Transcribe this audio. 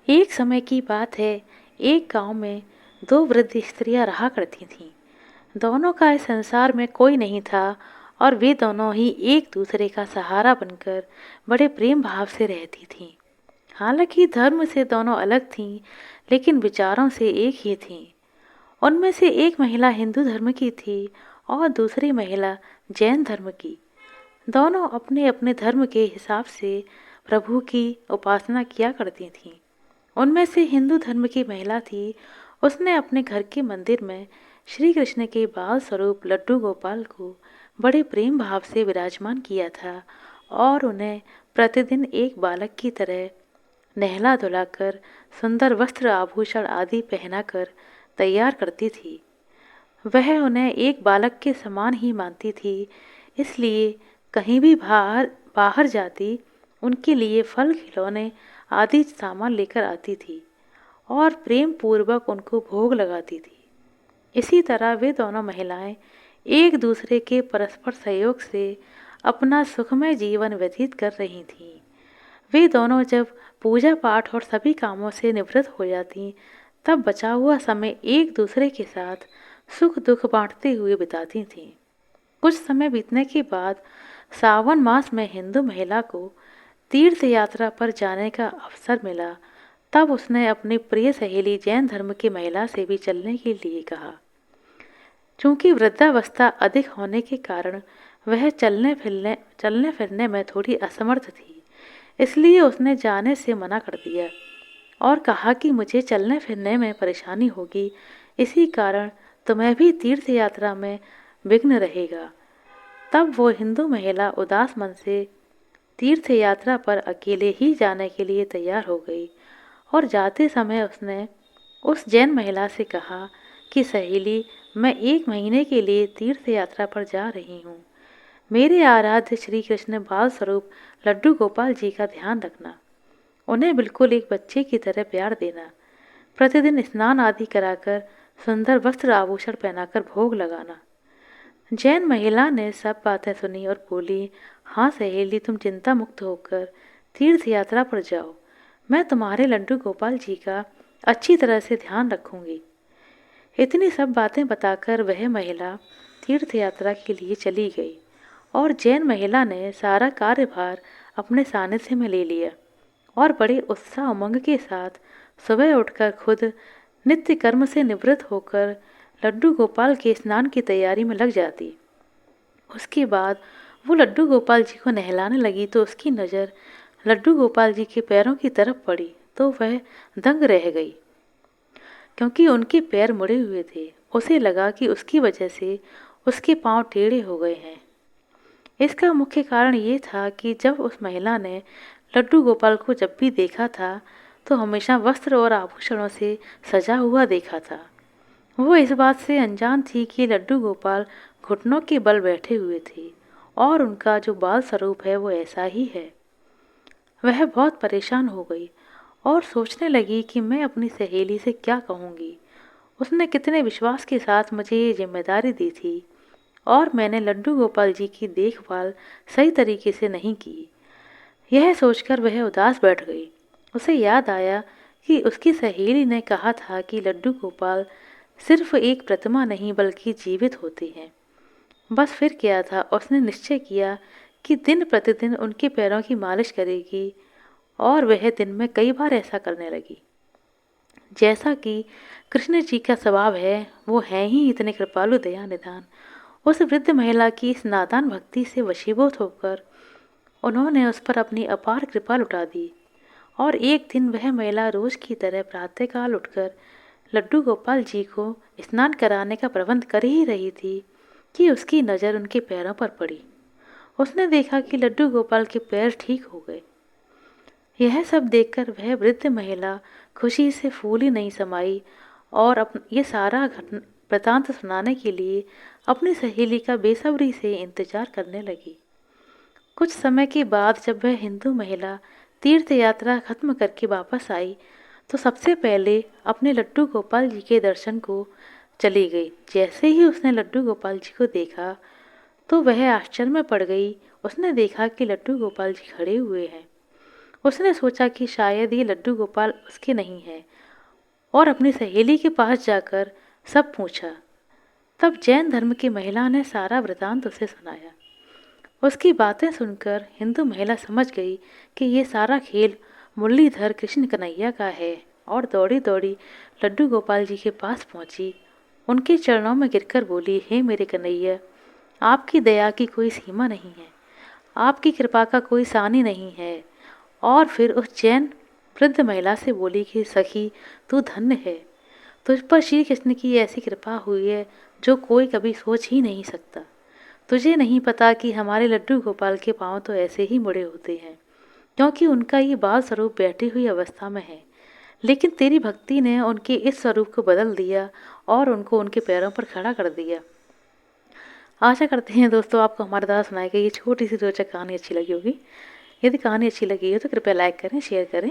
एक समय की बात है। एक गांव में दो वृद्ध स्त्रियां रहा करती थीं। दोनों का इस संसार में कोई नहीं था और वे दोनों ही एक दूसरे का सहारा बनकर बड़े प्रेम भाव से रहती थीं। हालांकि धर्म से दोनों अलग थीं, लेकिन विचारों से एक ही थीं। उनमें से एक महिला हिंदू धर्म की थी और दूसरी महिला जैन धर्म की। दोनों अपने अपने धर्म के हिसाब से प्रभु की उपासना किया करती थीं। उनमें से हिंदू धर्म की महिला थी। उसने अपने घर के मंदिर में श्री कृष्ण के बाल स्वरूप लड्डू गोपाल को बड़े प्रेम भाव से विराजमान किया था और उन्हें प्रतिदिन एक बालक की तरह नहला धुलाकर सुंदर वस्त्र आभूषण आदि पहनाकर तैयार करती थी। वह उन्हें एक बालक के समान ही मानती थी, इसलिए कहीं भी बाहर बाहर जाती उनके लिए फल खिलौने आदि सामान लेकर आती थी और प्रेम पूर्वक उनको भोग लगाती थी। इसी तरह वे दोनों महिलाएं एक दूसरे के परस्पर सहयोग से अपना सुखमय जीवन व्यतीत कर रही थीं। वे दोनों जब पूजा पाठ और सभी कामों से निवृत्त हो जाती, तब बचा हुआ समय एक दूसरे के साथ सुख दुख बांटते हुए बिताती थीं। कुछ समय बीतने के बाद सावन मास में हिंदू महिला को तीर्थ यात्रा पर जाने का अवसर मिला। तब उसने अपनी प्रिय सहेली जैन धर्म की महिला से भी चलने के लिए कहा। चूंकि वृद्धावस्था अधिक होने के कारण वह चलने फिरने में थोड़ी असमर्थ थी, इसलिए उसने जाने से मना कर दिया और कहा कि मुझे चलने फिरने में परेशानी होगी, इसी कारण तुम्हें भी तीर्थ यात्रा में विघ्न रहेगा। तब वो हिंदू महिला उदास मन से तीर्थ यात्रा पर अकेले ही जाने के लिए तैयार हो गई और जाते समय उसने उस जैन महिला से कहा कि सहेली, मैं 1 महीने के लिए तीर्थ यात्रा पर जा रही हूँ। मेरे आराध्य श्री कृष्ण बाल स्वरूप लड्डू गोपाल जी का ध्यान रखना। उन्हें बिल्कुल एक बच्चे की तरह प्यार देना। प्रतिदिन स्नान आदि कराकर सुंदर वस्त्र आभूषण पहनाकर भोग लगाना। जैन महिला ने सब बातें सुनी और बोली, हाँ सहेली, तुम चिंता मुक्त होकर तीर्थ यात्रा पर जाओ। मैं तुम्हारे लड्डू गोपाल जी का अच्छी तरह से ध्यान रखूंगी। इतनी सब बातें बताकर वह महिला तीर्थ यात्रा के लिए चली गई और जैन महिला ने सारा कार्यभार अपने सानिध्य में ले लिया और बड़े उत्साह उमंग के साथ सुबह उठकर खुद नित्य कर्म से निवृत्त होकर लड्डू गोपाल के स्नान की तैयारी में लग जाती। उसके बाद वो लड्डू गोपाल जी को नहलाने लगी तो उसकी नज़र लड्डू गोपाल जी के पैरों की तरफ पड़ी तो वह दंग रह गई, क्योंकि उनके पैर मुड़े हुए थे। उसे लगा कि उसकी वजह से उसके पांव टेढ़े हो गए हैं। इसका मुख्य कारण ये था कि जब उस महिला ने लड्डू गोपाल को जब भी देखा था, तो हमेशा वस्त्र और आभूषणों से सजा हुआ देखा था। वो इस बात से अनजान थी कि लड्डू गोपाल घुटनों के बल बैठे हुए थे और उनका जो बाल स्वरूप है वो ऐसा ही है। वह बहुत परेशान हो गई और सोचने लगी कि मैं अपनी सहेली से क्या कहूँगी। उसने कितने विश्वास के साथ मुझे ये जिम्मेदारी दी थी और मैंने लड्डू गोपाल जी की देखभाल सही तरीके से नहीं की। यह सोचकर वह उदास बैठ गई। उसे याद आया कि उसकी सहेली ने कहा था कि लड्डू गोपाल सिर्फ एक प्रतिमा नहीं बल्कि जीवित होते हैं। बस फिर क्या था, उसने निश्चय किया कि दिन प्रतिदिन उनके पैरों की मालिश करेगी और वह दिन में कई बार ऐसा करने लगी। जैसा कि कृष्ण जी का स्वभाव है, वो है ही इतने कृपालु दया निधान। उस वृद्ध महिला की इस नादान भक्ति से वशीभूत होकर उन्होंने उस पर अपनी अपार कृपा लुटा दी और एक दिन वह महिला रोज की तरह प्रातःकाल उठकर लड्डू गोपाल जी को स्नान कराने का प्रबंध कर ही रही थी कि उसकी नज़र उनके पैरों पर पड़ी। उसने देखा कि लड्डू गोपाल के पैर ठीक हो गए। यह सब देखकर वह वृद्ध महिला खुशी से फूली नहीं समाई और ये सारा घटना वृतांत सुनाने के लिए अपनी सहेली का बेसब्री से इंतजार करने लगी। कुछ समय के बाद जब वह हिंदू महिला तीर्थ यात्रा खत्म करके वापस आई, तो सबसे पहले अपने लड्डू गोपाल जी के दर्शन को चली गई। जैसे ही उसने लड्डू गोपाल जी को देखा, तो वह आश्चर्य में पड़ गई। उसने देखा कि लड्डू गोपाल जी खड़े हुए हैं। उसने सोचा कि शायद ये लड्डू गोपाल उसके नहीं है और अपनी सहेली के पास जाकर सब पूछा। तब जैन धर्म की महिला ने सारा वृतांत उसे सुनाया। उसकी बातें सुनकर हिंदू महिला समझ गई कि ये सारा खेल मुरलीधर कृष्ण कन्हैया का है और दौड़ी दौड़ी लड्डू गोपाल जी के पास पहुंची। उनके चरणों में गिरकर बोली, हे मेरे कन्हैया, आपकी दया की कोई सीमा नहीं है, आपकी कृपा का कोई सानी नहीं है। और फिर उस जैन वृद्ध महिला से बोली कि सखी, तू धन्य है, तुझ पर श्री कृष्ण की ऐसी कृपा हुई है जो कोई कभी सोच ही नहीं सकता। तुझे नहीं पता कि हमारे लड्डू गोपाल के पांव तो ऐसे ही मुड़े होते हैं, क्योंकि उनका ये बाल स्वरूप बैठी हुई अवस्था में है, लेकिन तेरी भक्ति ने उनके इस स्वरूप को बदल दिया और उनको उनके पैरों पर खड़ा कर दिया। आशा करते हैं दोस्तों आपको हमारे द्वारा सुनाई गई ये छोटी सी रोचक कहानी अच्छी लगी होगी। यदि कहानी अच्छी लगी हो तो कृपया लाइक करें, शेयर करें